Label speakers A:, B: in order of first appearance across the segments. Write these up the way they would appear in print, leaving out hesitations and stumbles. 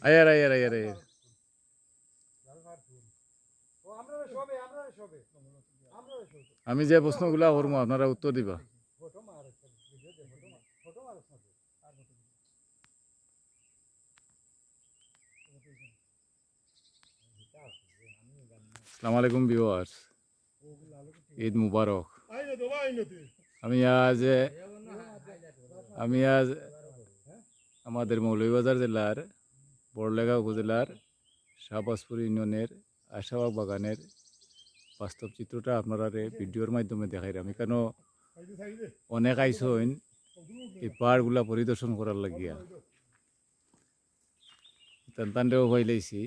A: আয়ার আয়ার আয়ার আয়ার আমি যে প্রশ্নগুলা করবো আপনারা উত্তর দিবা। আসসালামু আলাইকুম ভিউয়ার্স, ঈদ মুবারক। আমি আজ আমাদের মৌলভীবাজার জেলার বড়লেখা উপজেলার শাহবাজপুর ইউনিয়নের আশাবাগ বাগানের বাস্তব চিত্রটা আপনারা ভিডিওর মাধ্যমে দেখাইলাম। কেন অনেক আইসইন এই পাহাড়গুলা পরিদর্শন করার লাগিয়া তানটাও হইলেছি।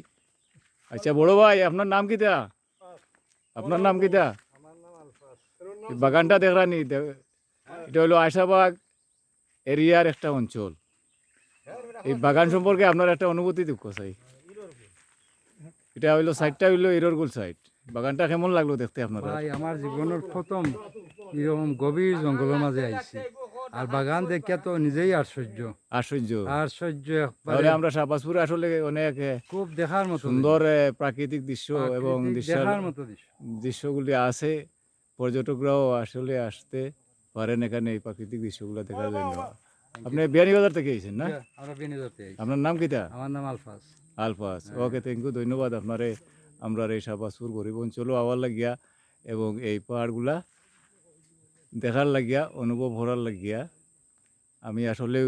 A: আচ্ছা বড় ভাই, আপনার নাম কিটা? আপনার নাম কিটা? বাগানটা দেখলানি, এটা হলো আশাবাগ এরিয়ার একটা অঞ্চল। এই বাগান সম্পর্কে আপনার একটা অনুভূতি দুঃখ চাই। এটা হইলো সাইডটা হইলো ইররগুল সাইড। বাগানটা কেমন লাগলো দেখতে আপনার?
B: ভাই, আমার জীবনের প্রথম এরকম গভীর জঙ্গলের মাঝে আইছি, আর বাগান দেখিয়া তো নিজেই আশ্চর্য
A: আশ্চর্য
B: আশ্চর্য।
A: তাহলে আমরা শাহবাজপুরে আসলে অনেক
B: খুব দেখার মতো
A: সুন্দর প্রাকৃতিক দৃশ্য এবং
B: দেখার মতো
A: দৃশ্যগুলি আছে। পর্যটকরাও আসলে আসতে পারেন এখানে এই প্রাকৃতিক দৃশ্যগুলো দেখার জন্য। আপনি বিয়ানীবাজার থেকে এসেছেন না?
B: আমরা বেনিজাতে।
A: আপনার নাম কিটা?
B: আমার নাম আলফাজ।
A: আলফাজ, ওকে, থ্যাংক ইউ, ধন্যবাদ আপনারে আমরা এই শাহবাজপুর গরিব অঞ্চলও আওয়ার লাগিয়া এবং এই পাহাড়গুলা দেখার লাগিয়া অনুভব করার লাগিয়া। আমি আসলেও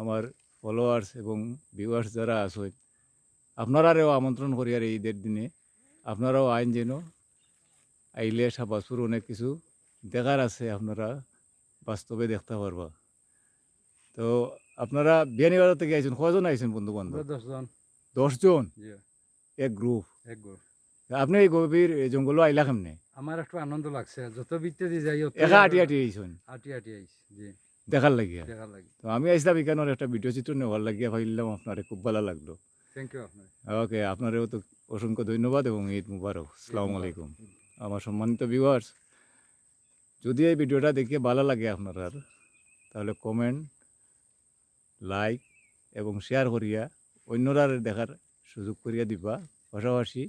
A: আমার ফলোয়ার্স এবং ভিউয়ার্স যারা আছেন আপনারাও আমন্ত্রণ করি আর এই ঈদের দিনে আপনারাও আইন যেন আইলে শাহবাজপুর অনেক কিছু দেখার আছে, আপনারা বাস্তবে দেখতে পারবা। তো আপনারা বিয়ানীবাজার থেকে আইছেন, কজন আইছেন বন্ধু বান্ধব?
B: 10 জন।
A: 10 জন এক গ্রুপ? আপনি এই গভীর জঙ্গল আইলা কেমনে?
B: আমার একটু আনন্দ লাগছে, যত ভিতরে দিয়ে যাই
A: একা আটি আটি আইছেন
B: আটি আইছি জি,
A: দেখার লাগিয়া।
B: লাগি।
A: তো আমি আইসলাম এখানের একটা ভিডিও চিত্র নেওয়ার লাগিয়া, ভাবলাম আপনারে খুব ভালো লাগলো।
B: থ্যাংক ইউ আপনার।
A: ওকে, আপনারেও তো অসংখ্য ধন্যবাদ এবং ঈদ মুবারক। আসসালামু আলাইকুম। আমার সম্মানিত ভিউয়ার্স, যদি এই ভিডিওটা দেখে ভালো লাগে আপনারা, তাহলে কমেন্ট, লাইক এবং শেয়ার করিয়া অন্যরা দেখার সুযোগ করিয়া দিবা। পাশাপাশি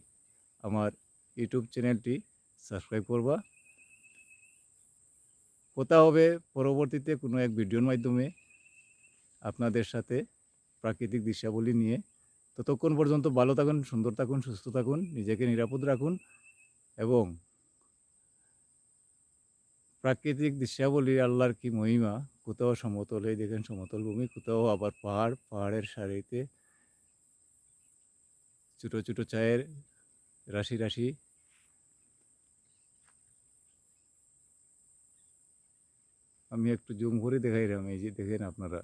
A: আমার ইউটিউব চ্যানেলটি সাবস্ক্রাইব করবা। কথা হবে পরবর্তীতে কোনো এক ভিডিওর মাধ্যমে আপনাদের সাথে প্রাকৃতিক দৃশ্যাবলী নিয়ে। ততক্ষণ পর্যন্ত ভালো থাকুন, সুন্দর থাকুন, সুস্থ থাকুন, নিজেকে নিরাপদ রাখুন এবং প্রাকৃতিক দৃশ্যাবলী আল্লাহর কি মহিমা। কোথাও সমতলে দেখেন সমতল ভূমি, কোথাও আবার পাহাড়, পাহাড়ের সারিতে ছোটো ছোটো চায়ের রাশি রাশি। আমি একটু জুম করে দেখাইলাম, এই যে দেখেন আপনারা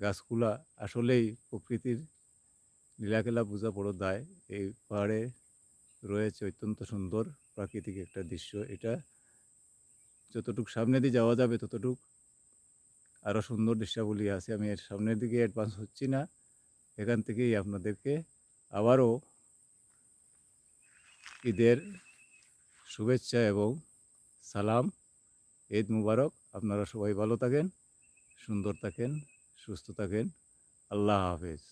A: গাছগুলা। আসলেই প্রকৃতির লীলাখেলা বোঝা বড় দায়। এই পাহাড়ে রয়েছে অত্যন্ত সুন্দর প্রাকৃতিক একটা দৃশ্য। এটা যতটুকু সামনে দিয়ে যাওয়া যাবে ততটুক আরও সুন্দর দৃশ্যাবলী আছে। আমি এর সামনের দিকে অ্যাডভান্স হচ্ছি না, এখান থেকেই আপনাদেরকে আবারও ঈদের শুভেচ্ছা এবং সালাম। ঈদ মুবারক। আপনারা সবাই ভালো থাকেন, সুন্দর থাকেন, সুস্থ থাকেন। আল্লাহ হাফেজ।